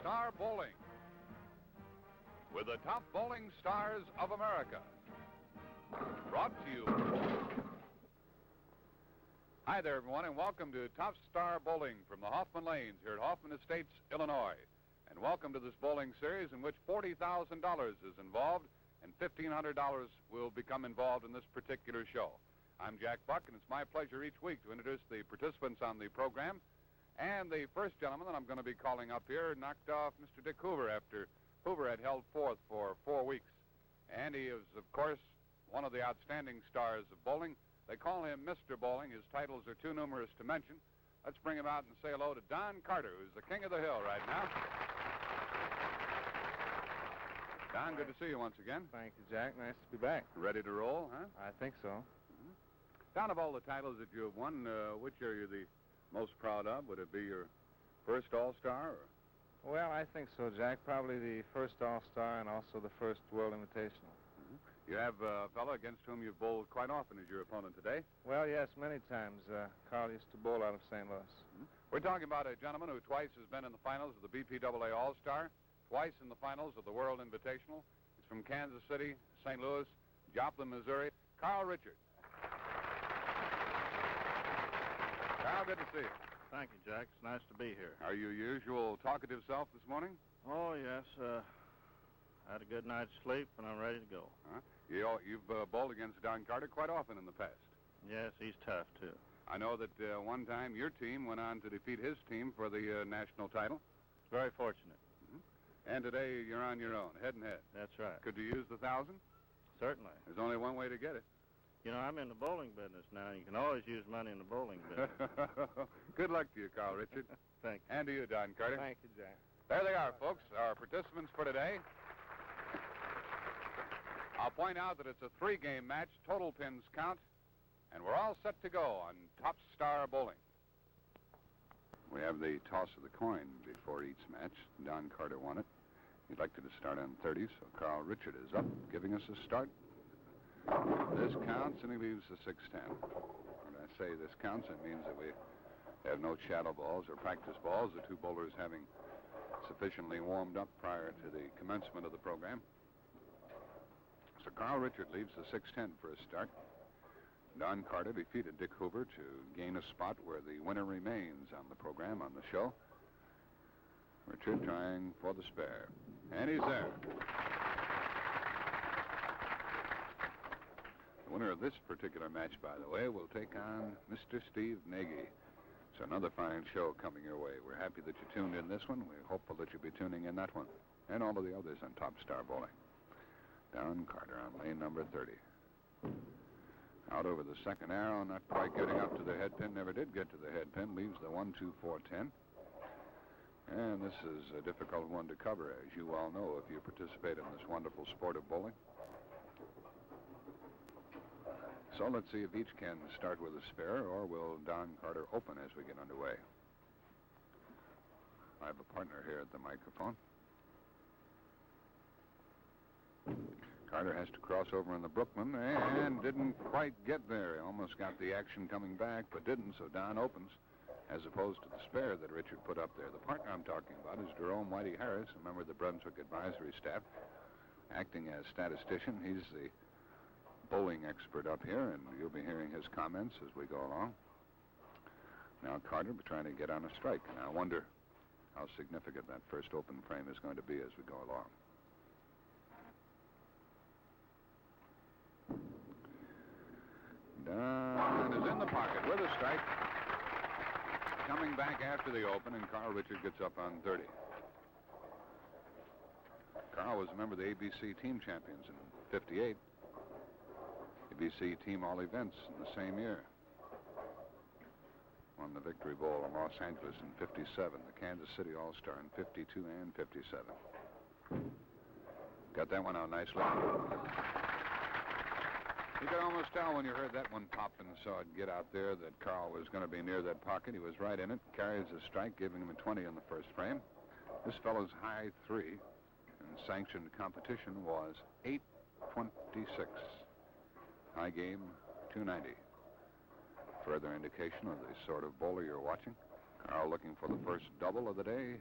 Star Bowling with the top bowling stars of America. Brought to you. Hi there, everyone, and welcome to Top Star Bowling from the Hoffman Lanes here at Hoffman Estates, Illinois. And welcome to this bowling series in which $40,000 is involved and $1,500 will become involved in this particular show. I'm Jack Buck, and it's my pleasure each week to introduce the participants on the program. And the first gentleman that I'm going to be calling up here knocked off Mr. Dick Hoover after Hoover had held fourth for 4 weeks. And he is, of course, one of the outstanding stars of bowling. They call him Mr. Bowling. His titles are too numerous to mention. Let's bring him out and say hello to Don Carter, who's the king of the hill right now. Don, good to see you once again. Thank you, Jack. Nice to be back. Ready to roll, huh? I think so. Mm-hmm. Don, of all the titles that you have won, which are you the most proud of? Would it be your first All-Star? Or? Well, I think so, Jack. Probably the first All-Star and also the first World Invitational. Mm-hmm. You have a fellow against whom you've bowled quite often as your opponent today. Well, yes, many times. Carl used to bowl out of St. Louis. Mm-hmm. We're talking about a gentleman who twice has been in the finals of the BPAA All-Star, twice in the finals of the World Invitational. He's from Kansas City, St. Louis, Joplin, Missouri. Carl Richard. Carl, good to see you. Thank you, Jack. It's nice to be here. Are you your usual talkative self this morning? Oh, yes. Had a good night's sleep, and I'm ready to go. Huh? You've bowled against Don Carter quite often in the past. Yes, he's tough, too. I know that one time your team went on to defeat his team for the national title. Very fortunate. Mm-hmm. And today you're on your own, head and head. That's right. Could you use the 1,000? Certainly. There's only one way to get it. You know, I'm in the bowling business now. You can always use money in the bowling business. Good luck to you, Carl Richard. Thank you. And to you, Don Carter. Thank you, Jack. There they are, folks, our participants for today. I'll point out that it's a 3-game match, total pins count, and we're all set to go on Top Star Bowling. We have the toss of the coin before each match. Don Carter won it. He elected to start on 30, so Carl Richard is up, giving us a start. This counts, and he leaves the 6-10. When I say this counts, it means that we have no shadow balls or practice balls, the two bowlers having sufficiently warmed up prior to the commencement of the program. So Carl Richard leaves the 6-10 for a start. Don Carter defeated Dick Hoover to gain a spot where the winner remains on the program, on the show. Richard trying for the spare. And he's there. The winner of this particular match, by the way, will take on Mr. Steve Nagy. It's another fine show coming your way. We're happy that you tuned in this one. We're hopeful that you'll be tuning in that one. And all of the others on Top Star Bowling. Don Carter on lane number 30. Out over the second arrow, not quite getting up to the head pin. Never did get to the head pin. Leaves the 1-2-4-10. And this is a difficult one to cover, as you all know, if you participate in this wonderful sport of bowling. So let's see if each can start with a spare, or will Don Carter open as we get underway. I have a partner here at the microphone. Carter has to cross over in the Brooklyn and didn't quite get there. He almost got the action coming back, but didn't, so Don opens, as opposed to the spare that Richard put up there. The partner I'm talking about is Jerome Whitey Harris, a member of the Brunswick advisory staff, acting as statistician. He's the bowling expert up here, and you'll be hearing his comments as we go along. Now Carter will be trying to get on a strike, and I wonder how significant that first open frame is going to be as we go along. Don is in the pocket with a strike. Coming back after the open, and Carl Richard gets up on 30. Carl was a member of the ABC team champions in '58. ABC team all events in the same year. Won the Victory Bowl in Los Angeles in '57, the Kansas City All-Star in '52 and '57. Got that one out nicely. You could almost tell when you heard that one pop and saw it get out there that Carl was going to be near that pocket. He was right in it, carries a strike, giving him a 20 in the first frame. This fellow's high 3 in sanctioned competition was 826. High game, 290. Further indication of the sort of bowler you're watching. Carl looking for the first double of the day.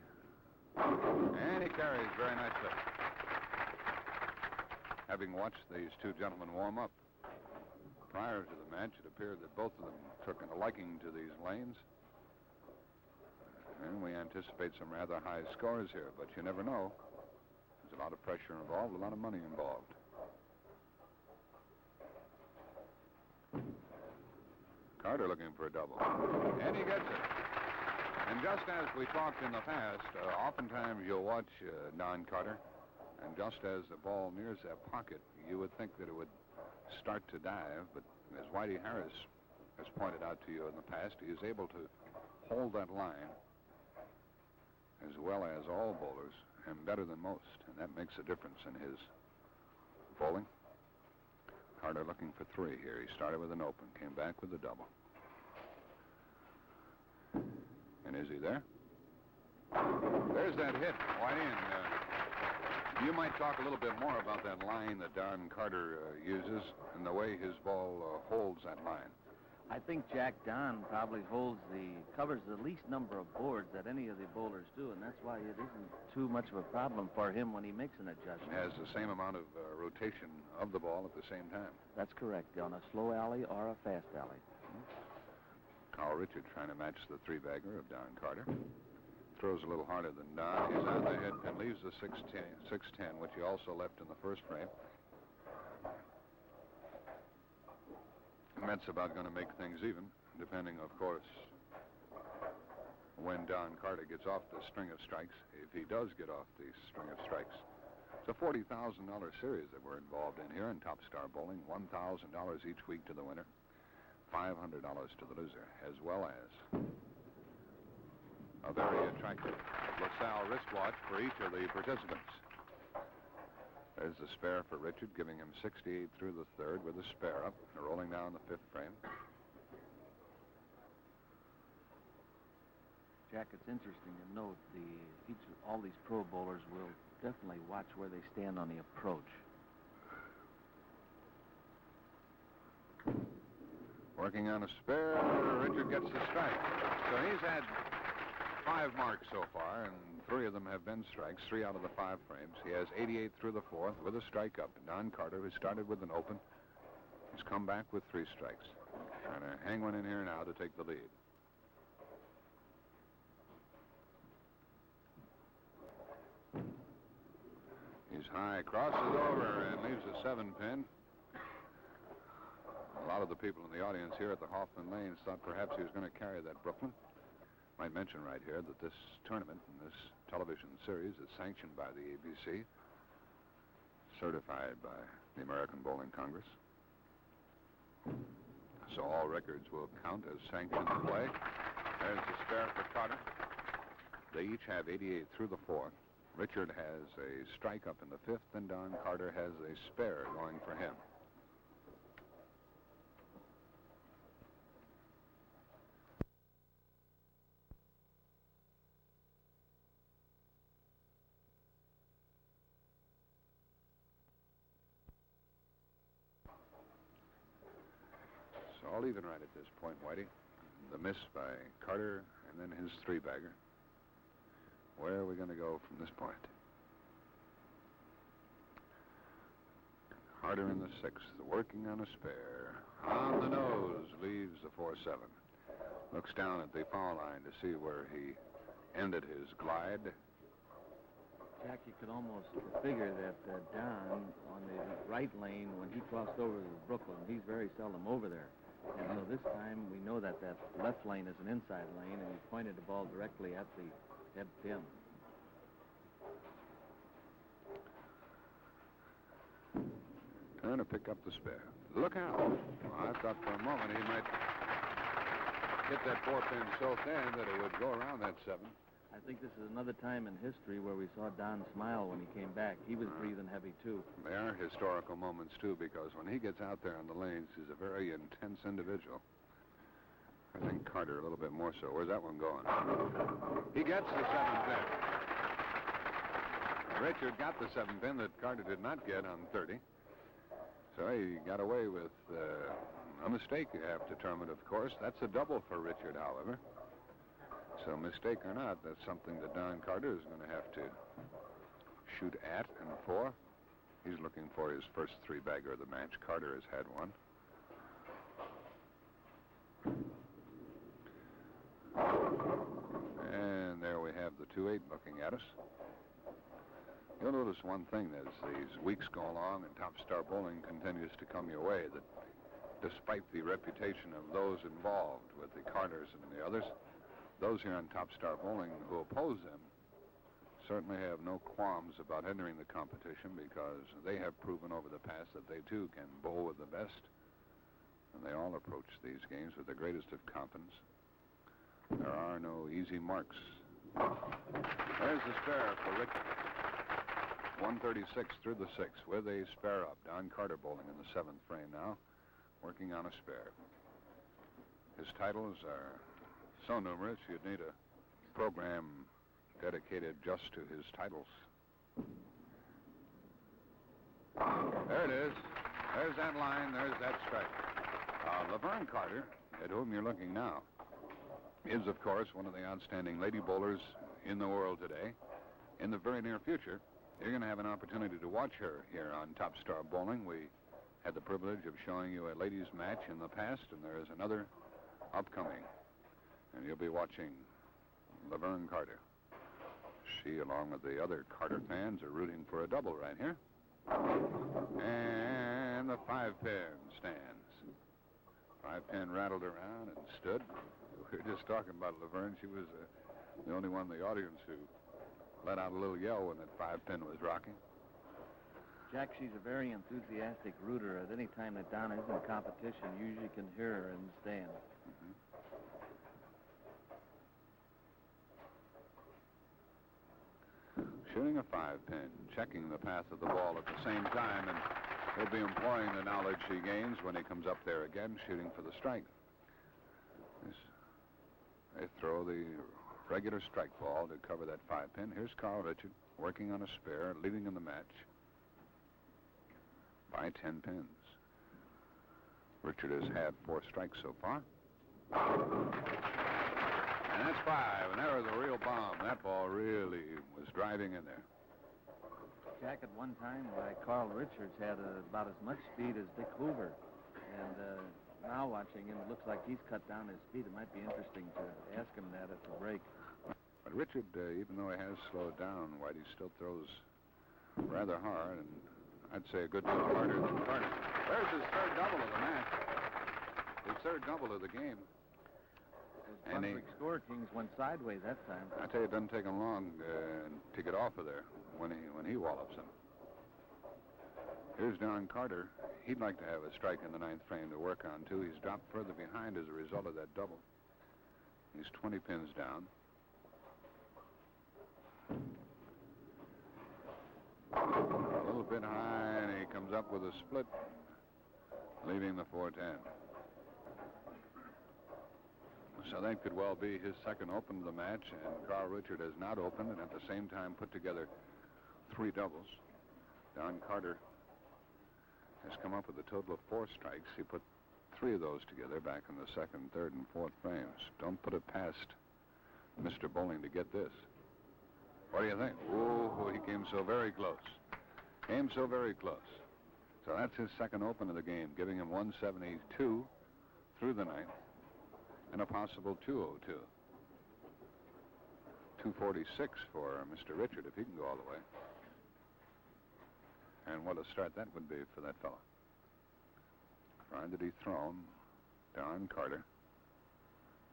And he carries very nicely. Having watched these two gentlemen warm up prior to the match, it appeared that both of them took a liking to these lanes. And we anticipate some rather high scores here, but you never know. There's a lot of pressure involved, a lot of money involved. Carter looking for a double. And he gets it. And just as we talked in the past, oftentimes you'll watch Don Carter, and just as the ball nears that pocket, you would think that it would start to dive, but as Whitey Harris has pointed out to you in the past, he is able to hold that line as well as all bowlers, and better than most, and that makes a difference in his bowling. Carter looking for three here. He started with an open, came back with a double. And is he there? There's that hit, Whitey, and you might talk a little bit more about that line that Don Carter uses and the way his ball holds that line. I think Jack Don probably covers the least number of boards that any of the bowlers do, and that's why it isn't too much of a problem for him when he makes an adjustment. Has the same amount of rotation of the ball at the same time. That's correct, on a slow alley or a fast alley. Carl Richard trying to match the three-bagger of Don Carter. Throws a little harder than Don. He's on the head and leaves the 610, which he also left in the first frame. And that's about going to make things even, depending, of course, when Don Carter gets off the string of strikes, if he does get off the string of strikes. It's a $40,000 series that we're involved in here in Top Star Bowling. $1,000 each week to the winner, $500 to the loser, as well as a very attractive LaSalle wristwatch for each of the participants. There's the spare for Richard, giving him 68 through the third with a spare up, rolling down the fifth frame. Jack, it's interesting to note all these pro bowlers will definitely watch where they stand on the approach. Working on a spare, Richard gets the strike. So he's had 5 marks so far, and 3 of them have been strikes, 3 out of the 5 frames. He has 88 through the fourth with a strike up. And Don Carter, who started with an open, has come back with 3 strikes. Trying to hang one in here now to take the lead. He's high, crosses over, and leaves a 7-pin. A lot of the people in the audience here at the Hoffman Lanes thought perhaps he was going to carry that Brooklyn. Might mention right here that this tournament and this television series is sanctioned by the ABC, certified by the American Bowling Congress. So all records will count as sanctioned play. There's the spare for Carter. They each have 88 through the fourth. Richard has a strike up in the fifth, and Don Carter has a spare going for him. All even right at this point, Whitey. The miss by Carter, and then his 3-bagger. Where are we going to go from this point? Carter in the 6th, working on a spare. On the nose, leaves the 4-7. Looks down at the foul line to see where he ended his glide. Jack, you could almost figure that Don, on the right lane, when he crossed over to Brooklyn, he's very seldom over there. And so this time we know that left lane is an inside lane, and he pointed the ball directly at the head pin. Trying to pick up the spare. Look out. I thought for a moment he might hit that 4-pin so thin that it would go around that 7. I think this is another time in history where we saw Don smile when he came back. He was breathing heavy, too. They are historical moments, too, because when he gets out there on the lanes, he's a very intense individual. I think Carter a little bit more so. Where's that one going? He gets the 7-pin. Richard got the 7-pin that Carter did not get on 30. So he got away with a mistake, you have determined, of course. That's a double for Richard, however. So mistake or not, that's something that Don Carter is going to have to shoot at and for. He's looking for his first three-bagger of the match. Carter has had one. And there we have the 2-8 looking at us. You'll notice one thing as these weeks go along and Top Star Bowling continues to come your way, that despite the reputation of those involved with the Carters and the others, those here on Top Star Bowling who oppose them certainly have no qualms about entering the competition, because they have proven over the past that they too can bowl with the best, and they all approach these games with the greatest of confidence. There are no easy marks. There's the spare for Rick. 136 through the 6 with a spare up. Don Carter bowling in the 7th frame now, working on a spare. His titles are so numerous you'd need a program dedicated just to his titles. There it is. There's that line. There's that strike. Laverne Carter, at whom you're looking now, is, of course, one of the outstanding lady bowlers in the world today. In the very near future, you're going to have an opportunity to watch her here on Top Star Bowling. We had the privilege of showing you a ladies' match in the past, and there is another upcoming. And you'll be watching Laverne Carter. She, along with the other Carter fans, are rooting for a double right here. And the 5-pin stands. 5-pin rattled around and stood. We were just talking about Laverne. She was the only one in the audience who let out a little yell when that 5-pin was rocking. Jack, she's a very enthusiastic rooter. At any time that Donna is in competition, you usually can hear her in the stand. Shooting a 5-pin, checking the path of the ball at the same time, and he'll be employing the knowledge he gains when he comes up there again, shooting for the strike. They throw the regular strike ball to cover that 5-pin. Here's Carl Richard working on a spare, leading in the match by 10 pins. Richard has had 4 strikes so far. And that's 5, and there was a real bomb. That ball really was driving in there. Jack, at one time, Carl Richards had about as much speed as Dick Hoover. And now watching him, it looks like he's cut down his speed. It might be interesting to ask him that at the break. But Richard, even though he has slowed down, Whitey still throws rather hard, and I'd say a good deal harder than Carter. There's his third double of the match. His third double of the game. Those Brunswick Score Kings went sideways that time. I tell you, it doesn't take him long to get off of there when he wallops him. Here's Don Carter. He'd like to have a strike in the 9th frame to work on, too. He's dropped further behind as a result of that double. He's 20 pins down. A little bit high, and he comes up with a split, leaving the 410. So that could well be his second open of the match, and Carl Richard has not opened and at the same time put together 3 doubles. Don Carter has come up with a total of 4 strikes. He put 3 of those together back in the 2nd, 3rd, and 4th frames. Don't put it past Mr. Bowling to get this. What do you think? Oh, he came so very close. Came so very close. So that's his second open of the game, giving him 172 through the 9th. And a possible 202. 246 for Mr. Richard if he can go all the way. And what a start that would be for that fellow. Trying to dethrone Don Carter,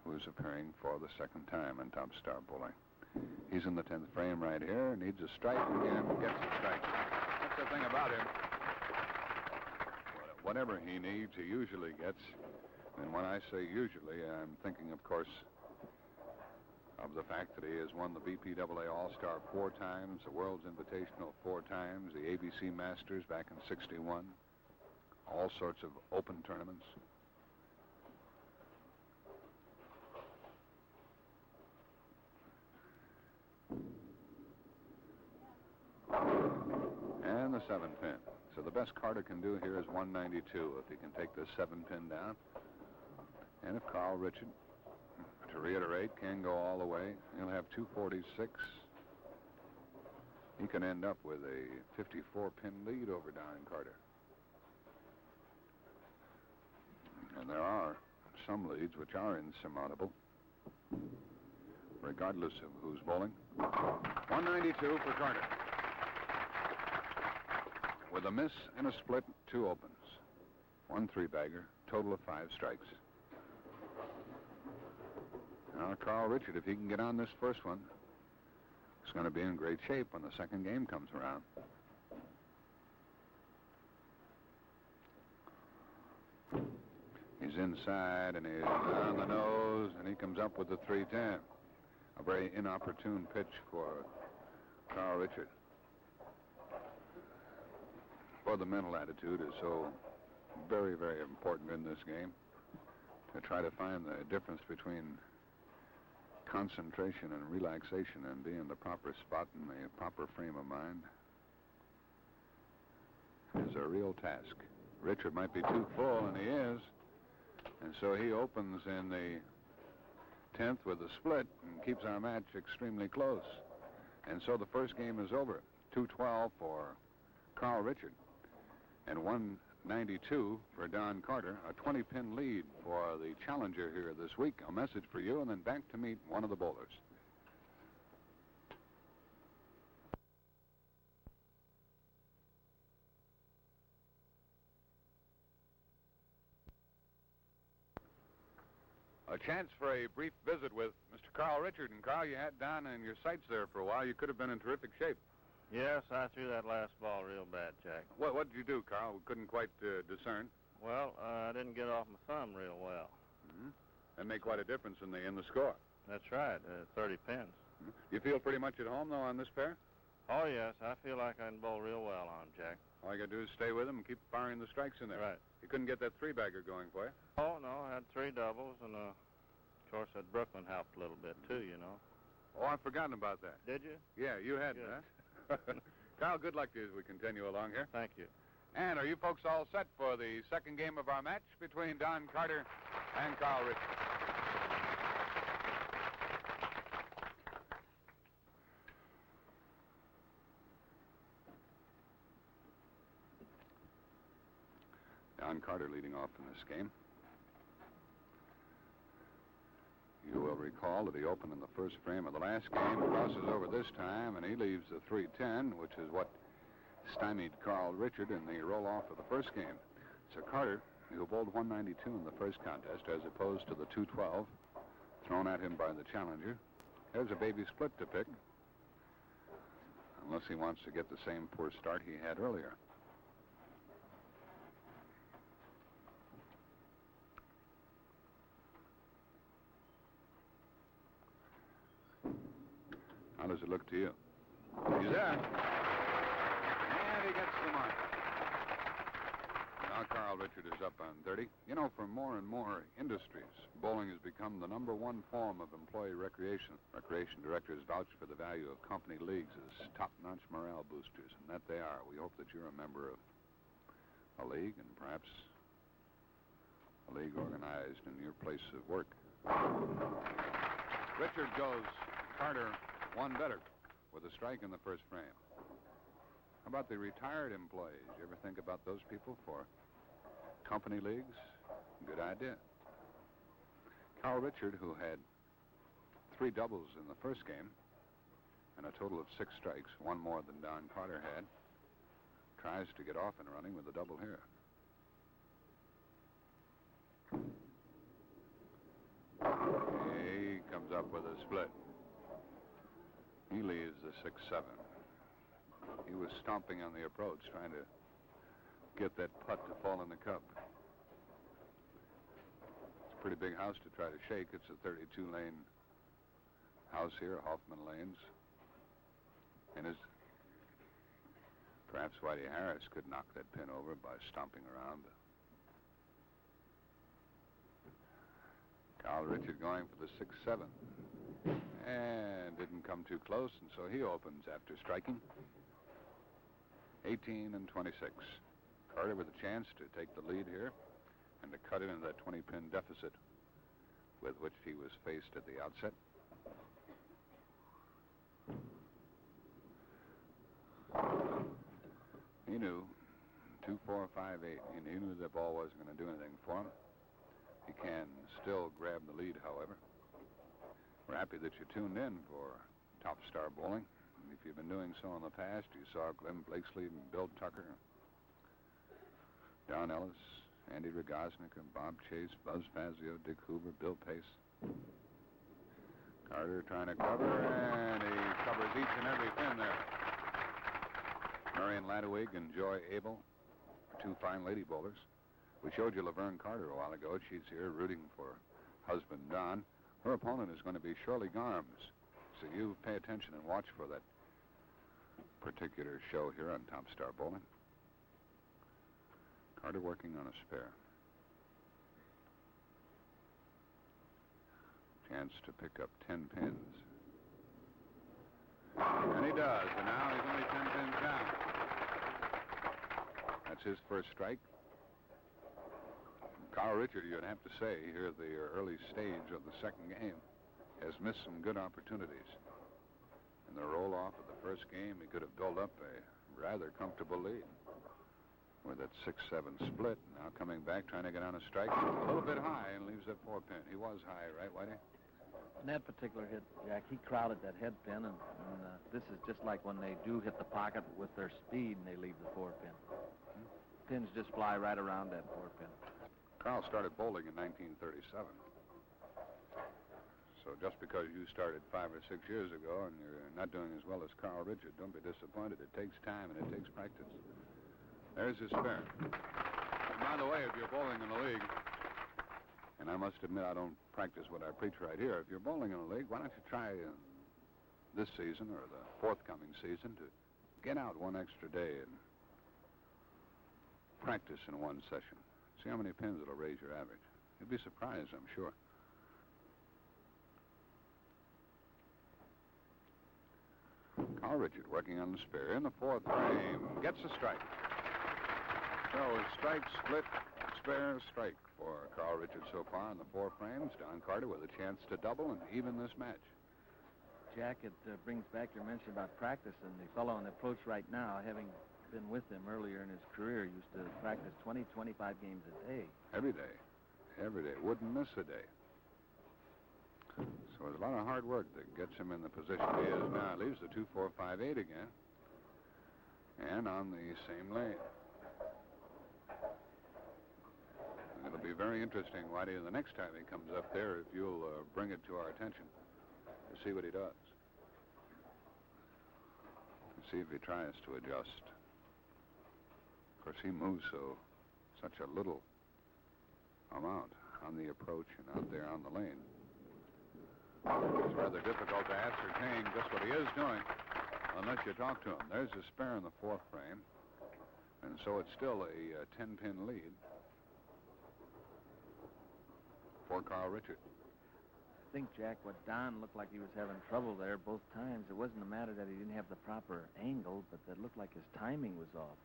who is appearing for the 2nd time in Top Star Bowling. He's in the 10th frame right here, needs a strike, and gets a strike. That's the thing about him. Whatever he needs, he usually gets. And when I say usually, I'm thinking, of course, of the fact that he has won the BPAA All-Star 4 times, the World's Invitational 4 times, the ABC Masters back in '61, all sorts of open tournaments. And the 7-pin. So the best Carter can do here is 192 if he can take the 7-pin down. And if Carl Richard to reiterate, can go all the way. He'll have 246. He can end up with a 54-pin lead over Don Carter. And there are some leads which are insurmountable, regardless of who's bowling. 192 for Carter. With a miss and a split, 2 opens. 1 3-bagger, total of 5 strikes. Now, Carl Richard, if he can get on this first one, is going to be in great shape when the second game comes around. He's inside, and he's on the nose, and he comes up with the 3-10. A very inopportune pitch for Carl Richard. For the mental attitude is so very, very important in this game, to try to find the difference between concentration and relaxation and being in the proper spot and the proper frame of mind is a real task. Richard might be too full, and he is. And so he opens in the 10th with a split and keeps our match extremely close. And so the first game is over. 2-12 for Carl Richard and 192 for Don Carter. A 20-pin lead for the challenger here this week. A message for you, and then back to meet one of the bowlers. A chance for a brief visit with Mr. Carl Richard. And Carl, you had Don in your sights there for a while. You could have been in terrific shape. Yes, I threw that last ball real bad, Jack. What did you do, Carl? We couldn't quite discern. Well, I didn't get off my thumb real well. Mm-hmm. That made quite a difference in the score. That's right, 30 pins. Mm-hmm. You feel pretty much at home, though, on this pair? Oh, yes, I feel like I can bowl real well on 'em, Jack. All you got to do is stay with him and keep firing the strikes in there. Right. You couldn't get that 3-bagger going for you? Oh, no, I had 3 doubles, and, of course, that Brooklyn helped a little bit, too, you know. Oh, I've forgotten about that. Did you? Yeah, you hadn't, Good. huh? Carl, good luck to you as we continue along here. Thank you. And are you folks all set for the second game of our match between Don Carter and Carl Richard? Don Carter leading off in this game. You will recall that he opened in the first frame of the last game, crosses over this time, and he leaves the 3-10, which is what stymied Carl Richard in the roll-off of the first game. So Carter, who bowled 192 in the first contest, as opposed to the 212 thrown at him by the challenger, has a baby split to pick, unless he wants to get the same poor start he had earlier. How does it look to you? He's there. And he gets the mark. Now Carl Richard is up on 30. You know, for more and more industries, bowling has become the #1 form of employee recreation. Recreation directors vouch for the value of company leagues as top-notch morale boosters, and that they are. We hope that you're a member of a league, and perhaps a league organized in your place of work. Richard goes Carter one better with a strike in the first frame. How about the retired employees? You ever think about those people for company leagues? Good idea. Carl Richard, who had 3 doubles in the first game and a total of 6 strikes, 1 more than Don Carter had, tries to get off and running with a double here. He comes up with a split. He leaves the 6-7. He was stomping on the approach, trying to get that putt to fall in the cup. It's a pretty big house to try to shake. It's a 32-lane house here, Hoffman Lanes. And perhaps Whitey Harris could knock that pin over by stomping around. Carl Richard going for the 6-7. And didn't come too close, and so he opens after striking. 18 and 26. Carter with a chance to take the lead here and to cut into that 20-pin deficit with which he was faced at the outset. He knew 2-4-5-8. He knew the ball wasn't going to do anything for him. He can still grab the lead, however. We're happy that you tuned in for Top Star Bowling. And if you've been doing so in the past, you saw Glenn Blakesley and Bill Tucker, Don Ellis, Andy Rogoznik, Bob Chase, Buzz Fazio, Dick Hoover, Bill Pace. Carter trying to cover, and he covers each and every pin there. Marion Ladewig and Joy Abel, two fine lady bowlers. We showed you Laverne Carter a while ago. She's here rooting for husband Don. Her opponent is going to be Shirley Garms. So you pay attention and watch for that particular show here on Top Star Bowling. Carter working on a spare. Chance to pick up 10 pins. And he does, and now he's only 10 pins down. That's his first strike. Carl Richard, you'd have to say, here at the early stage of the second game, has missed some good opportunities. In the roll-off of the first game, he could have built up a rather comfortable lead with that 6-7 split. Now coming back, trying to get on a strike a little bit high and leaves that 4-pin. He was high, right, Whitey? In that particular hit, Jack, he crowded that head pin, and this is just like when they do hit the pocket with their speed and they leave the 4-pin. Pins just fly right around that 4-pin. Carl started bowling in 1937. So just because you started 5 or 6 years ago and you're not doing as well as Carl Richard, don't be disappointed. It takes time and it takes practice. There's his spare. And by the way, if you're bowling in the league, and I must admit I don't practice what I preach right here, if you're bowling in a league, why don't you try this season or the forthcoming season to get out one extra day and practice in one session. See how many pins it'll raise your average. You'll be surprised, I'm sure. Carl Richard working on the spare in the 4th frame. Gets a strike. So strike, split, spare, strike for Carl Richard so far in the 4 frames. Don Carter with a chance to double and even this match. Jack, it brings back your mention about practice, and the fellow on the approach right now, having been with him earlier in his career, used to practice 20, 25 games a day. Every day. Every day. Wouldn't miss a day. So there's a lot of hard work that gets him in the position he is now. Leaves the 2-4-5-8 again. And on the same lane. It'll be very interesting, Whitey, the next time he comes up there, if you'll bring it to our attention to see what he does. See if he tries to adjust. Of course, he moves such a little amount on the approach and out there on the lane. It's rather difficult to ascertain just what he is doing unless you talk to him. There's a spare in the 4th frame, and so it's still a 10-pin lead for Carl Richard. I think, Jack, what Don looked like he was having trouble there both times. It wasn't a matter that he didn't have the proper angle, but that looked like his timing was off.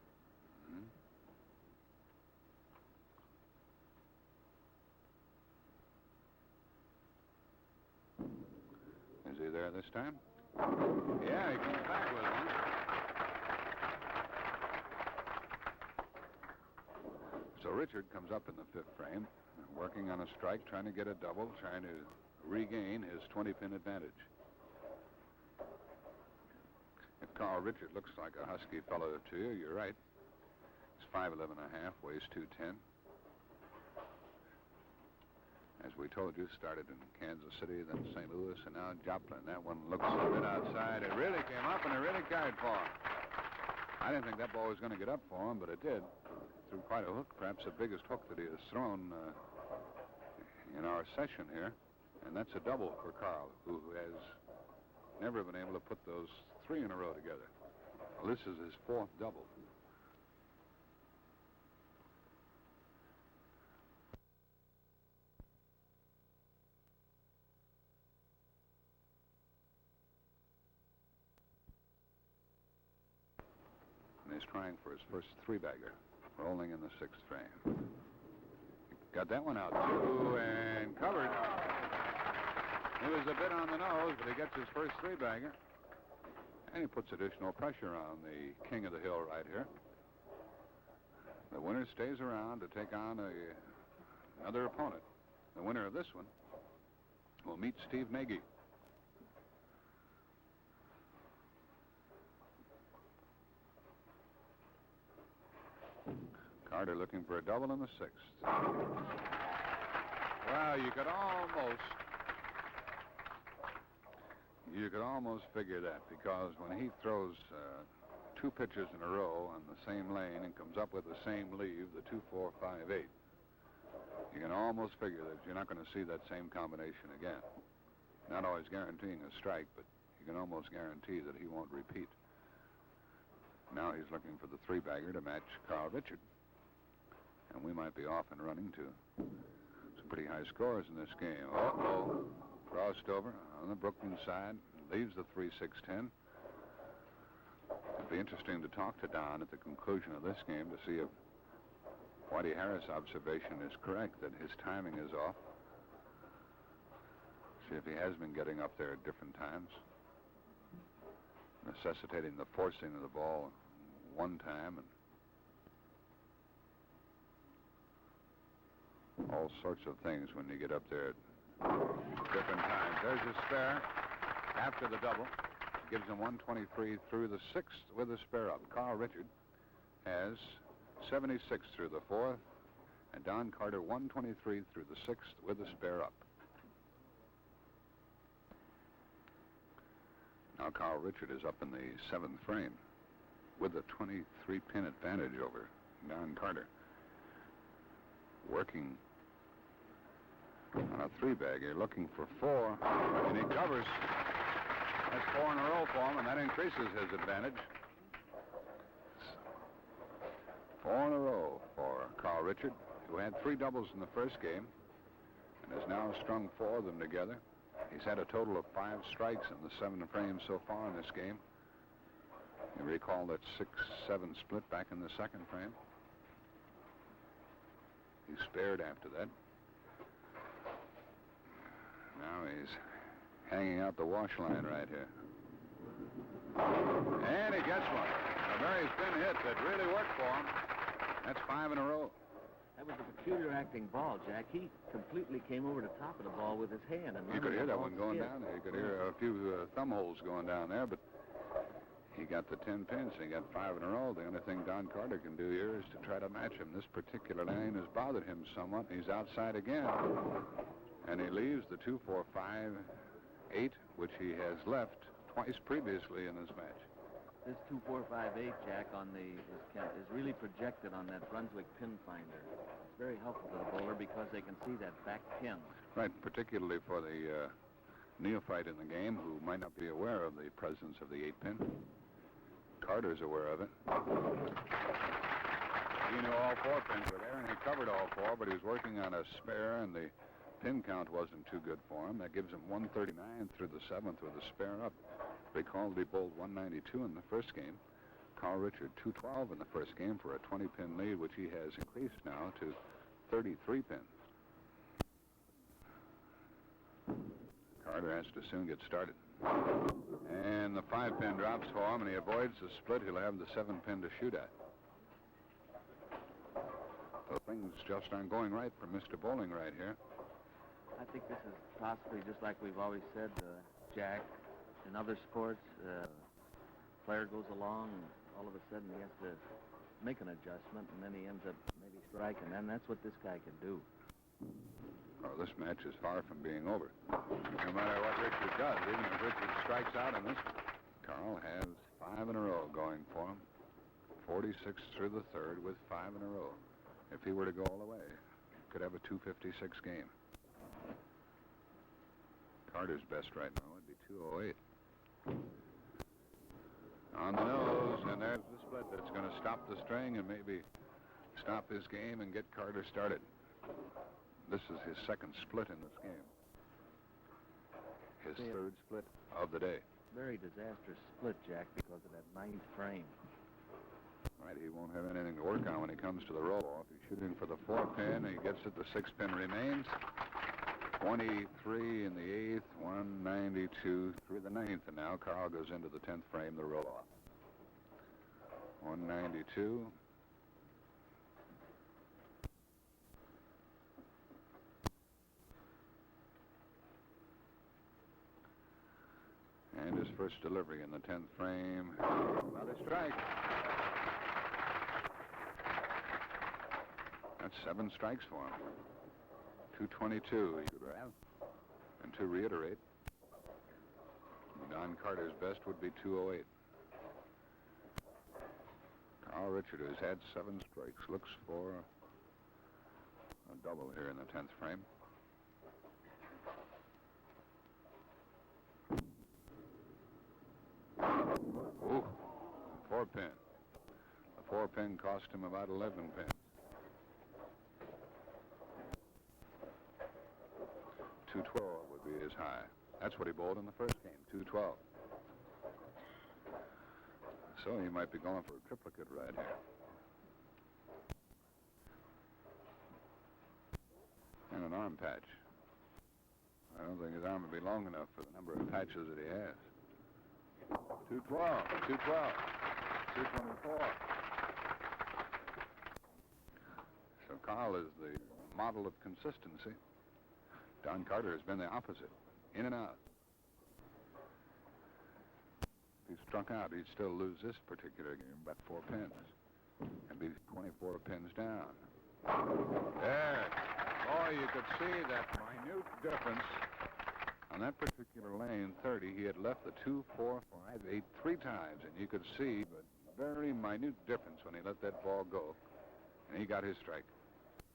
Is he there this time? Yeah, he comes back with one. So Richard comes up in the 5th frame, working on a strike, trying to get a double, trying to regain his 20-pin advantage. If Carl Richard looks like a husky fellow to you, you're right. He's 5'11 and a half, weighs 210. As we told you, started in Kansas City, then St. Louis, and now Joplin. That one looks a bit outside. It really came up, and it really carried for him. I didn't think that ball was going to get up for him, but it did. Threw quite a hook, perhaps the biggest hook that he has thrown in our session here. And that's a double for Carl, who has never been able to put those 3 in a row together. Well, this is his 4th double. And he's trying for his first 3-bagger, rolling in the 6th frame. Got that one out, too, and covered. He was a bit on the nose, but he gets his first three-bagger. And he puts additional pressure on the king of the hill right here. The winner stays around to take on another opponent. The winner of this one will meet Steve Nagy. Carter looking for a double in the sixth. Well, you could almost figure that, because when he throws two pitches in a row on the same lane and comes up with the same leave, the 2-4-5-8, you can almost figure that you're not going to see that same combination again. Not always guaranteeing a strike, but you can almost guarantee that he won't repeat. Now he's looking for the three-bagger to match Carl Richard. And we might be off and running to some pretty high scores in this game. Uh-oh. Crossed over on the Brooklyn side. Leaves the 3-6-10. It'd be interesting to talk to Don at the conclusion of this game to see if Whitey Harris' observation is correct, that his timing is off. See if he has been getting up there at different times, necessitating the forcing of the ball one time and all sorts of things when you get up there at different times. There's his spare after the double. Gives him 123 through the sixth with a spare up. Carl Richard has 76 through the fourth, and Don Carter 123 through the sixth with a spare up. Now Carl Richard is up in the seventh frame with a 23-pin advantage over Don Carter. Working on a three-bagger, looking for four, and he covers. That's four in a row for him, and that increases his advantage. Four in a row for Carl Richard, who had three doubles in the first game and has now strung four of them together. He's had a total of 5 strikes in the 7 frames so far in this game. You recall that 6-7 split back in the second frame. He spared after that. Now he's hanging out the wash line right here. And he gets one. A very thin hit that really worked for him. That's 5 in a row. That was a peculiar acting ball, Jack. He completely came over the top of the ball with his hand. And you could hear that one going down there. You could hear a few thumb holes going down there, but he got the 10 pins, and he got 5 in a row. The only thing Don Carter can do here is to try to match him. This particular lane has bothered him somewhat. He's outside again, and he leaves the 2-4-5-8, which he has left twice previously in this match. This 2-4-5-8, Jack, is really projected on that Brunswick pin finder. It's very helpful to the bowler because they can see that back pin. Right, particularly for the neophyte in the game who might not be aware of the presence of the 8-pin. Carter's aware of it. He knew all 4 pins were there, and he covered all 4, but he was working on a spare, and the pin count wasn't too good for him. That gives him 139 through the 7th with a spare up. Recall he bowled 192 in the first game. Carl Richard 212 in the first game for a 20-pin lead, which he has increased now to 33 pins. Carter has to soon get started. And the 5-pin drops for him, and he avoids the split. He'll have the 7-pin to shoot at. So things just aren't going right for Mr. Bowling right here. I think this is possibly just like we've always said, Jack. In other sports, player goes along, and all of a sudden he has to make an adjustment, and then he ends up maybe striking, and that's what this guy can do. Well, this match is far from being over. No matter what Richard does, even if Richard strikes out in this, Carl has 5 in a row going for him. 46 through the third with 5 in a row. If he were to go all the way, could have a 256 game. Carter's best right now would be 208. On the nose, and there's the split that's going to stop the string and maybe stop his game and get Carter started. This is his second split in this game. His third split of the day. Very disastrous split, Jack, because of that 9th frame. Right, he won't have anything to work on when he comes to the roll-off. He's shooting for the 4-pin. He gets it. The 6-pin remains. 23 in the 8th, 192 through the 9th, and now Carl goes into the 10th frame, the roll-off. 192. And his first delivery in the 10th frame. Another strike. That's 7 strikes for him. 222. And to reiterate, Don Carter's best would be 208. Carl Richard, who's had 7 strikes, looks for a double here in the 10th frame. Ooh, 4-pin. The 4-pin cost him about 11 pins. 212 would be his high. That's what he bowled in the first game, 212. So he might be going for a triplicate right here. And an arm patch. I don't think his arm would be long enough for the number of patches that he has. 212, 212, 224. So Carl is the model of consistency. Don Carter has been the opposite, in and out. If he struck out, he'd still lose this particular game, about 4 pins, and be 24 pins down. There. Boy, you could see that minute difference. On that particular lane, 30, he had left the 2, 4, 5, 8 3 times, and you could see the very minute difference when he let that ball go, and he got his strike.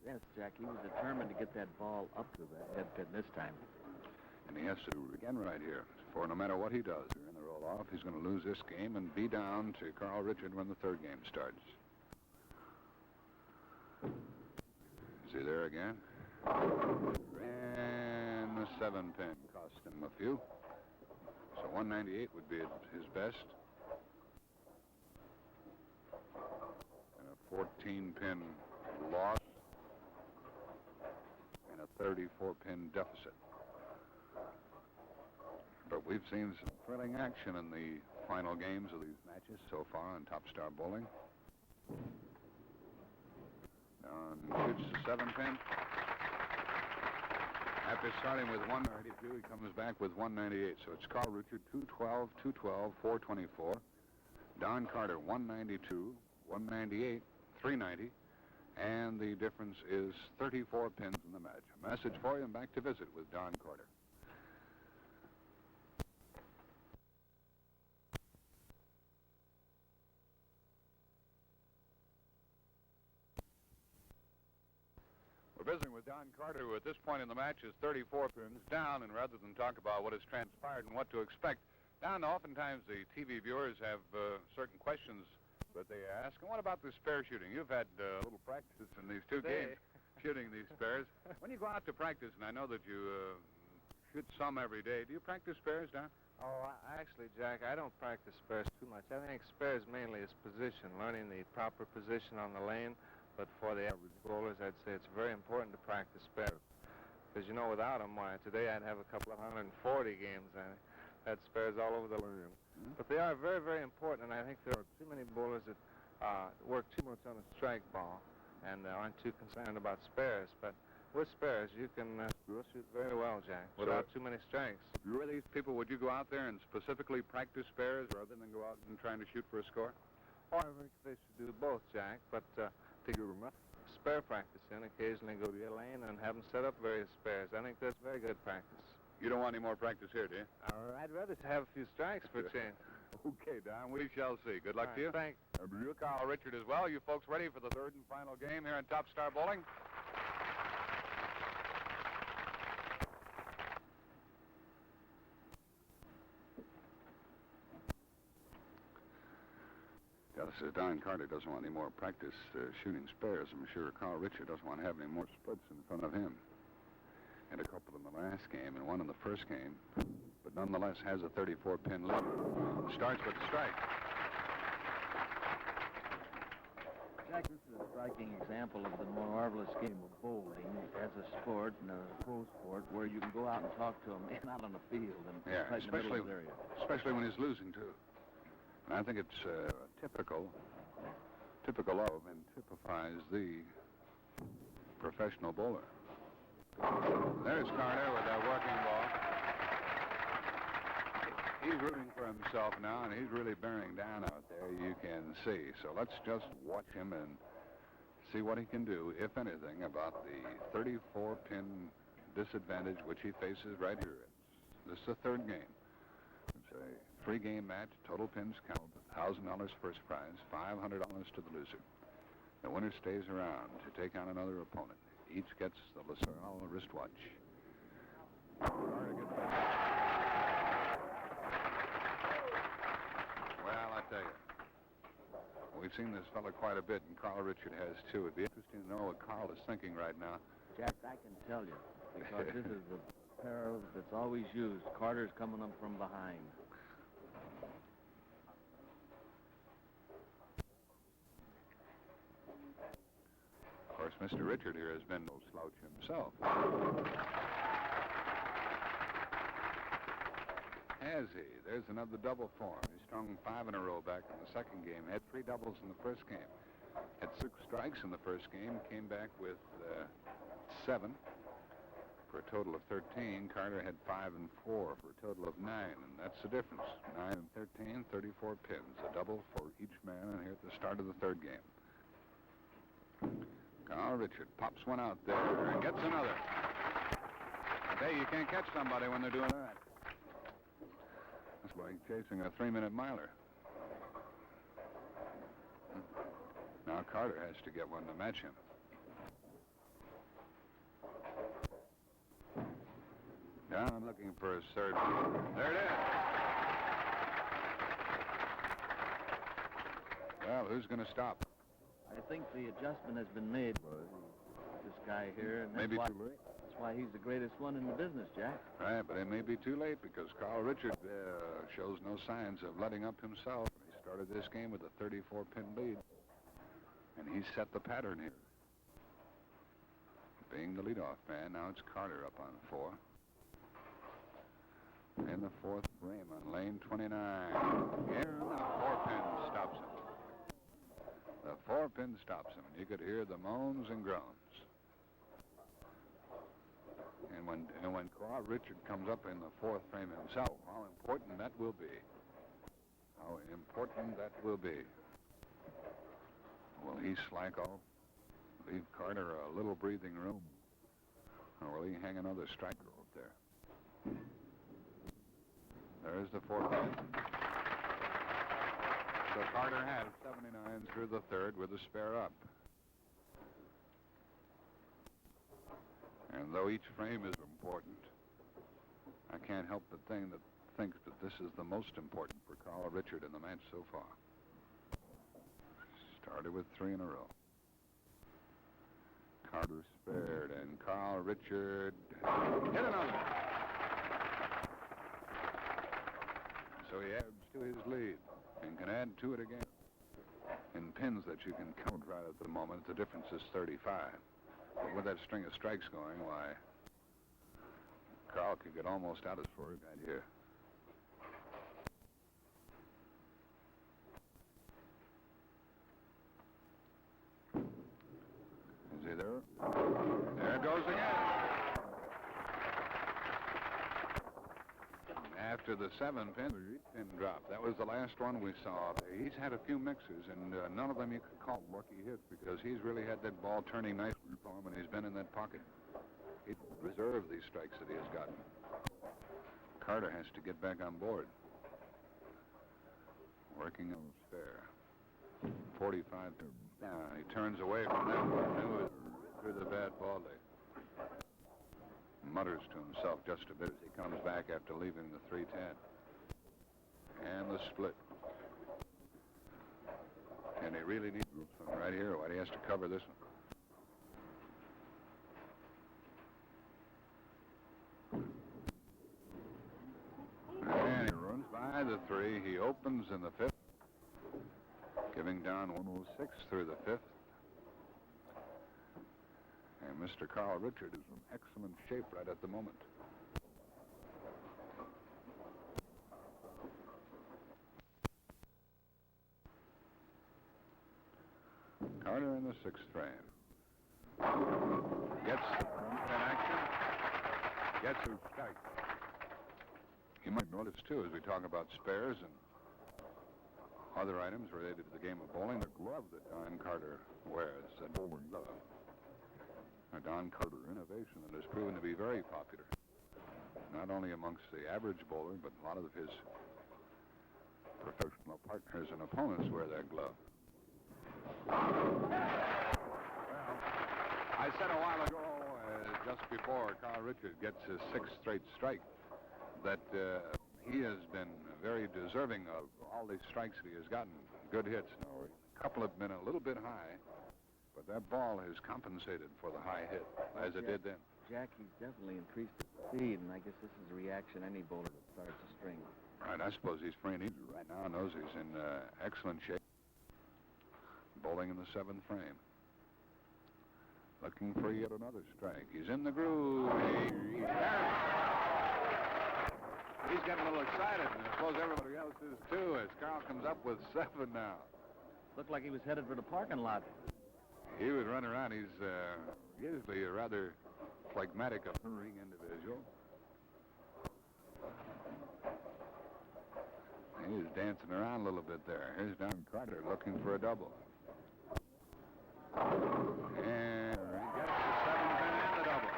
Yes, Jack, he was determined to get that ball up to the head pin this time. And he has to do it again right here, for no matter what he does during the roll-off, he's going to lose this game and be down to Carl Richard when the 3rd game starts. Is he there again? And the 7-pin cost him a few. So 198 would be his best. And a 14-pin loss. And a 34-pin deficit. But we've seen some thrilling action in the final games of these matches so far on Top Star Bowling. Shoots the 7-pin. After starting with 192, he comes back with 198. So it's Carl Richard, 212, 212, 424. Don Carter, 192, 198, 390. And the difference is 34 pins in the match. A message for you and back to visit with Don Carter. We're visiting with Don Carter, who at this point in the match is 34 pins down, and rather than talk about what has transpired and what to expect, Don, oftentimes the TV viewers have certain questions that they ask. And what about the spare shooting? You've had a little practice in these 2 games shooting these spares. When you go out to practice, and I know that you shoot some every day, do you practice spares, Don? Oh, actually, Jack, I don't practice spares too much. I think spares mainly is position, learning the proper position on the lane. But for the average bowlers, I'd say it's very important to practice spares. Because, you know, without them, why, today I'd have a couple of 140 games. I had spares all over the room. But they are very, very important, and I think there are too many bowlers that work too much on a strike ball and aren't too concerned about spares. But with spares, you can shoot very well, Jack, without too many strikes. If you were these people, would you go out there and specifically practice spares rather than go out and trying to shoot for a score? Oh, I think they should do both, Jack, but to spare practice in, occasionally go to your lane and have them set up various spares. I think that's very good practice. You don't want any more practice here, do you? I'd rather have a few strikes for a change. Okay, Don, we shall see. Good luck to you. Thanks. Carl Richard as well. You folks ready for the 3rd and final game here in Top Star Bowling? Don Carter doesn't want any more practice shooting spares. I'm sure Carl Richard doesn't want to have any more splits in front of him. And a couple in the last game and one in the first game, but nonetheless has a 34-pin lead. Starts with a strike. Jack, this is a striking example of the marvelous game of bowling as a sport and a pro sport where you can go out and talk to him out on the field and Yeah, right in the middle of his area. especially when he's losing, too. And I think it's typical of and typifies the professional bowler. There's Carter with that working ball. He's rooting for himself now, and he's really bearing down out there, you can see. So let's just watch him and see what he can do, if anything, about the 34-pin disadvantage which he faces right here. This is the third game. It's a three-game match, total pins count, $1,000 first prize, $500 to the loser. The winner stays around to take on another opponent. Each gets the LaSalle wristwatch. Well, I tell you, we've seen this fella quite a bit, and Carl Richard has, too. It'd be interesting to know what Carl is thinking right now. Jack, I can tell you, because this is the pair that's always used. Carter's coming up from behind. Of course, Mr. Richard here has been no slouch himself. Has he? There's another double for him. He strung 5 in a row back in the second game. Had 3 doubles in the first game. Had 6 strikes in the first game. Came back with 7 for a total of 13. Carter had 5 and 4 for a total of 9. And that's the difference. 9 and 13, 34 pins. A double for each man. And here at the start of the third game. Carl Richard pops one out there and gets another. Hey, you can't catch somebody when they're doing that. It's like chasing a 3-minute miler. Now Carter has to get one to match him. Down looking for his third. There it is. Well, who's going to stop? I think the adjustment has been made for this guy here. And Maybe why, too late. That's why he's the greatest one in the business, Jack. Right, but it may be too late because Carl Richard shows no signs of letting up himself. He started this game with a 34-pin lead, and he set the pattern here. Being the leadoff man, now it's Carter up on 4. In the fourth frame on lane 29. Yeah, the 4-pin stops him. The 4-pin stops him. You could hear the moans and groans. And when Carl Richard comes up in the fourth frame himself, how important that will be. How important that will be. Will he slack off? Leave Carter a little breathing room? Or will he hang another striker up there? There's the 4th pin. So Carter has 79 through the third with a spare up. And though each frame is important, I can't help but think that this is the most important for Carl Richard in the match so far. Started with 3 in a row. Carter spared, and Carl Richard hit another. So he adds to his lead and can add to it again. In pins that you can count right at the moment, the difference is 35. But with that string of strikes going, why, Carl could get almost out of scoring right here. Is he there? There it goes again. After the 7-pin drop, that was the last one we saw. He's had a few mixers, and none of them you could call lucky hits because he's really had that ball turning nicely for him, and he's been in that pocket. He'd reserved these strikes that he has gotten. Carter has to get back on board. Working on the spare. 45. He turns away from that one. Knew it through the bad ball day. Mutters to himself just a bit as he comes back after leaving the 310. And the split. And he really needs one right here. Why he has to cover this one. And he runs by the 3. He opens in the 5th. Giving down 106 through the 5th. Mr. Carl Richard is in excellent shape right at the moment. Carter in the 6th frame. Gets an action. Gets a strike. You might notice, too, as we talk about spares and other items related to the game of bowling, the glove that Don Carter wears, that bowling glove. A Don Carter innovation that has proven to be very popular, not only amongst the average bowler, but a lot of his professional partners and opponents wear that glove. Well, I said a while ago, just before Carl Richard gets his 6th straight strike, that he has been very deserving of all these strikes that he has gotten. Good hits. No, a couple have been a little bit high, but that ball has compensated for the high hit, as it did then. Jack, he's definitely increased his speed, and I guess this is a reaction any bowler that starts a string. Right, I suppose he's free and easy right now. Knows he's in excellent shape. Bowling in the 7th frame. Looking for yet another strike. He's in the groove. He's getting a little excited, and I suppose everybody else is too, as Carl comes up with 7 now. Looked like he was headed for the parking lot. He would run around. He's usually a rather phlegmatic, alluring individual. He's dancing around a little bit there. Here's Don Carter looking for a double. And he gets the 7 pin and the double.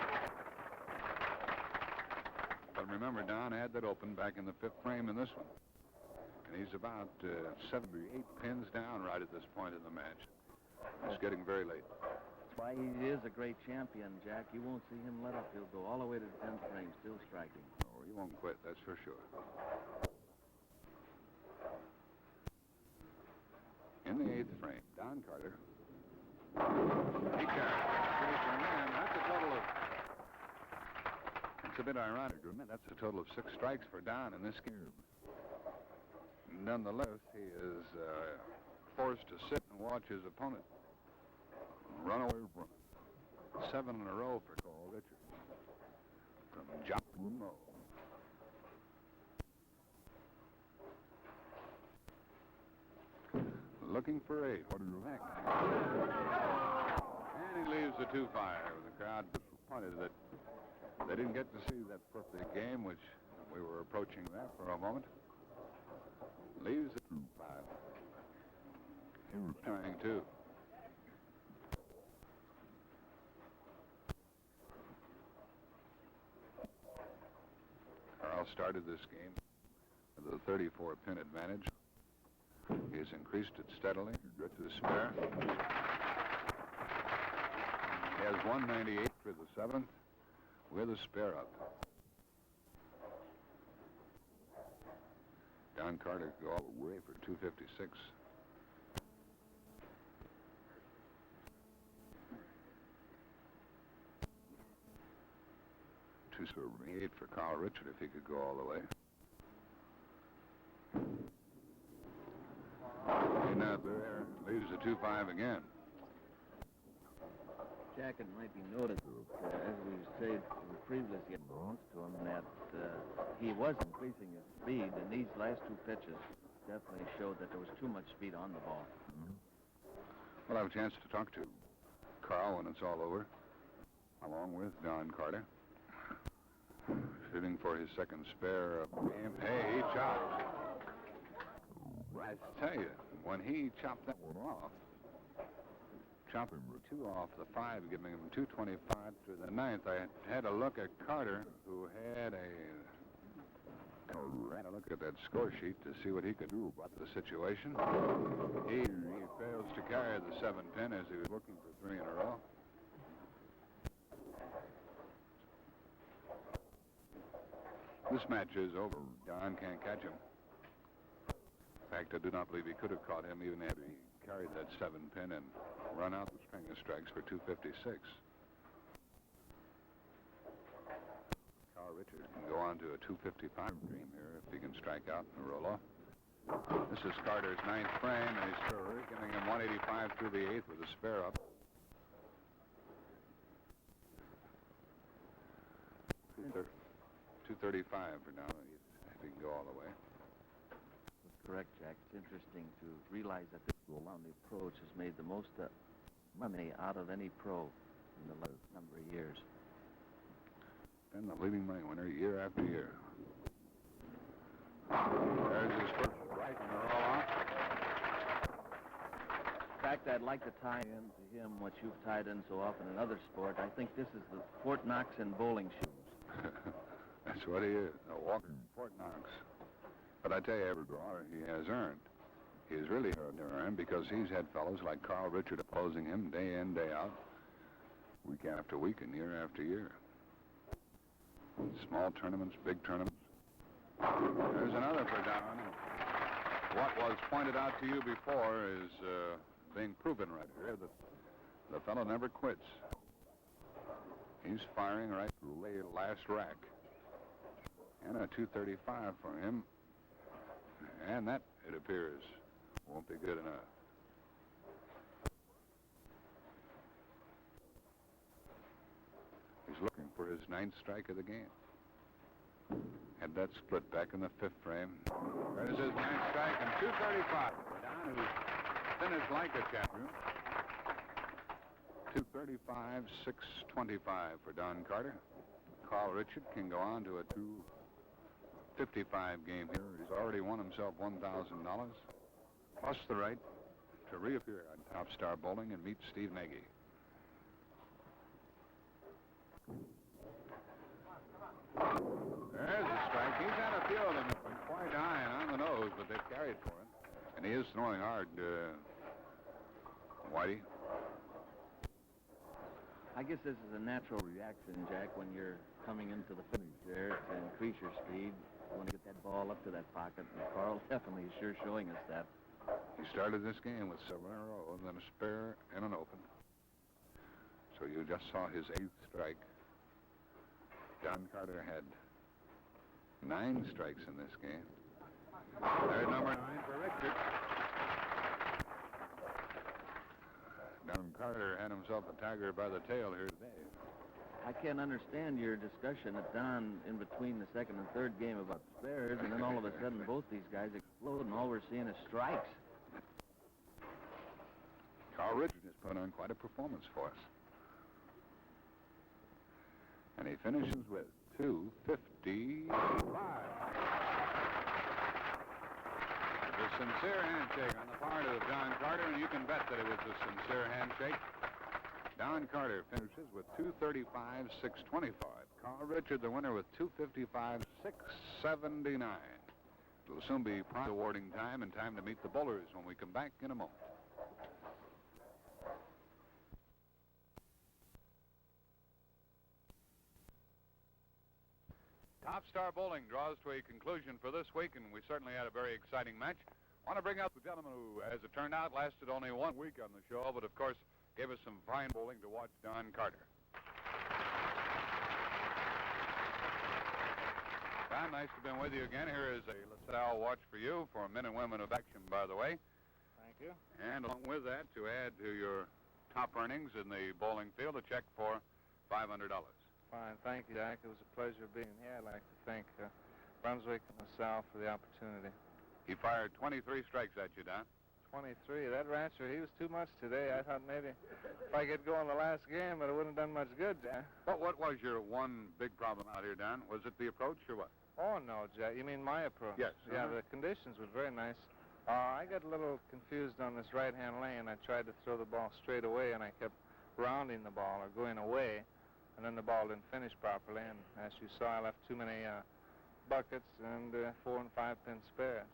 But remember, Don had that open back in the 5th frame in this one. And he's about 7 or 8 pins down right at this point in the match. It's getting very late. That's why he is a great champion, Jack. You won't see him let up. He'll go all the way to the 10th frame, still striking. Oh, he won't quit, that's for sure. In the 8th frame, Don Carter. He carries. Man, that's a total of... It's a bit ironic to admit that's a total of 6 strikes for Don in this game. Nonetheless, he is forced to sit and watch his opponent run away from 7 in a row for Carl Richard from Joplin. Looking for 8. What do you think? And he leaves the 2-5. The crowd disappointed that they didn't get to see that perfect game, which we were approaching that for a moment. Leaves the 2-5. He was trying too. Carl started this game with a 34-pin advantage. He has increased it steadily. Gets the spare. He has 198 for the 7th with a spare up. Don Carter go all the way for 256. $278 for Carl Richard if he could go all the way. He's not there. Leaves the 2-5 again. Jack, it might be noted, as we've said previously announced to him, that he was increasing his speed, and these last 2 pitches definitely showed that there was too much speed on the ball. We'll have a chance to talk to Carl when it's all over, along with Don Carter. Shooting for his 2nd spare of the game. Hey, he chopped. I tell you, when he chopped that one off, chopping 2 off the 5, giving him 225 through the 9th, I had a look at Carter, who had a look at that score sheet to see what he could do about the situation. He fails to carry the 7 pin as he was looking for 3 in a row. This match is over. Don can't catch him. In fact, I do not believe he could have caught him even if he carried that 7 pin and run out the string of strikes for 256. Carl Richard can go on to a 255 dream here if he can strike out and roll off. This is Carter's 9th frame, and he's giving him 185 through the 8th with a spare up. They're 235 for now, if he can go all the way. That's correct, Jack. It's interesting to realize that this school on the approach has made the most money out of any pro in the last number of years. Been the leading money winner year after year. There's his first strike, and they're all out. In fact, I'd like to tie in to him what you've tied in so often in other sport. I think this is the Fort Knox in bowling shoes. That's what he is, a walker in Fort Knox. But I tell you, every draw he has earned. He's really earned because he's had fellows like Carl Richard opposing him day in, day out, week after week and year after year. Small tournaments, big tournaments. There's another for Don. What was pointed out to you before is being proven right here, that the fellow never quits. He's firing right through the last rack. And a 235 for him. And that, it appears, won't be good enough. He's looking for his 9th strike of the game. Had that split back in the 5th frame. There's his 9th strike and 235. Don, who's finished like a champion. 235, 625 for Don Carter. Carl Richard can go on to a 255 game here. He's already won himself $1,000, plus the right to reappear on Top Star Bowling and meet Steve Nagy. There's a strike. He's had a few of them. It's been quite high and on the nose, but they've carried for him. And he is throwing hard, Whitey. I guess this is a natural reaction, Jack, when you're coming into the finish there to increase your speed. You want to get that ball up to that pocket, and Carl definitely is sure showing us that. He started this game with 7 in a row, and then a spare and an open. So you just saw his 8th strike. Don Carter had 9 strikes in this game. There's number 9 for Richard. Don Carter had himself a tiger by the tail here today. I can't understand your discussion at Don in between the 2nd and 3rd game about spares, and then all of a sudden both these guys explode, and all we're seeing is strikes. Carl Richard has put on quite a performance for us. And he finishes with 255. The sincere handshake on the part of Don Carter, and you can bet that it was a sincere handshake. Don Carter finishes with 235, 625. Carl Richard, the winner, with 255, 679. It'll soon be prize awarding time and time to meet the bowlers when we come back in a moment. Top Star Bowling draws to a conclusion for this week, and we certainly had a very exciting match. I want to bring up the gentleman who, as it turned out, lasted only 1 week on the show, but of course gave us some fine bowling to watch, Don Carter. Don, nice to have been with you again. Here is a LaSalle watch for you, for men and women of action, by the way. Thank you. And along with that, to add to your top earnings in the bowling field, a check for $500. Fine, thank you, Jack. It was a pleasure being here. I'd like to thank Brunswick and LaSalle for the opportunity. He fired 23 strikes at you, Don. 23. That rancher, he was too much today. I thought maybe if I could go in the last game, but it wouldn't have done much good, Jack. What was your one big problem out here, Don? Was it the approach or what? Oh, no, Jack. You mean my approach? Yes. Yeah, the conditions were very nice. I got a little confused on this right-hand lane. I tried to throw the ball straight away, and I kept rounding the ball or going away. And then the ball didn't finish properly, and as you saw, I left too many buckets and 4 and 5 pin spares.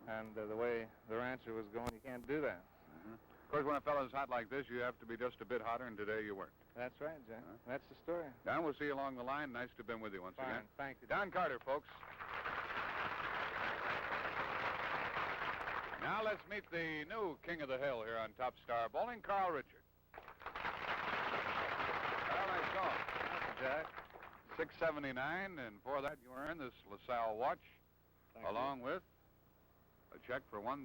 And the way the rancher was going, you can't do that. Mm-hmm. Of course, when a fellow's hot like this, you have to be just a bit hotter, and today you weren't. That's right, Jack. That's the story. Don, we'll see you along the line. Nice to have been with you once Fine. again. Thank you. Don Carter, folks. Now let's meet the new king of the hill here on Top Star Bowling, Carl Richard. Well, nice going. Jack. $679, and for that you earn this LaSalle watch, Thank along with a check for $1,000,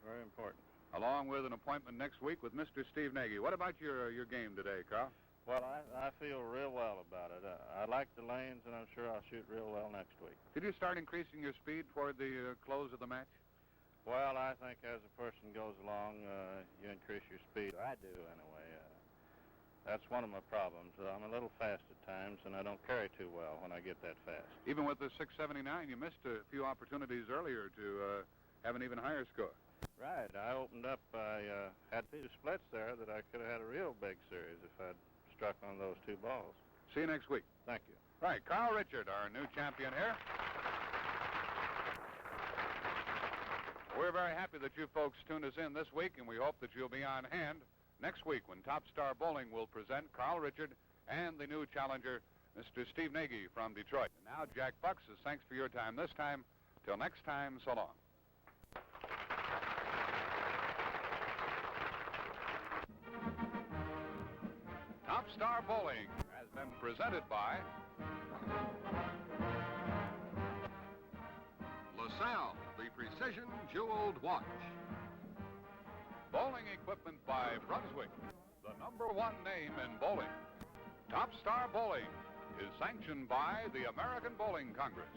Very important. along with an appointment next week with Mr. Steve Nagy. What about your game today, Carl? Well, I feel real well about it. I like the lanes, and I'm sure I'll shoot real well next week. Did you start increasing your speed toward the close of the match? Well, I think as a person goes along, you increase your speed. I do, anyway. That's one of my problems. I'm a little fast at times, and I don't carry too well when I get that fast. Even with the 679, you missed a few opportunities earlier to have an even higher score. Right. I opened up. I had two splits there that I could have had a real big series if I'd struck on those two balls. See you next week. Thank you. Right, Carl Richard, our new champion here. We're very happy that you folks tuned us in this week, and we hope that you'll be on hand next week when Top Star Bowling will present Carl Richard and the new challenger, Mr. Steve Nagy from Detroit. And now, Jack Buck says thanks for your time this time. Till next time, so long. Top Star Bowling has been presented by LaSalle, the Precision Jeweled Watch. Bowling equipment by Brunswick, the #1 name in bowling. Top Star Bowling is sanctioned by the American Bowling Congress.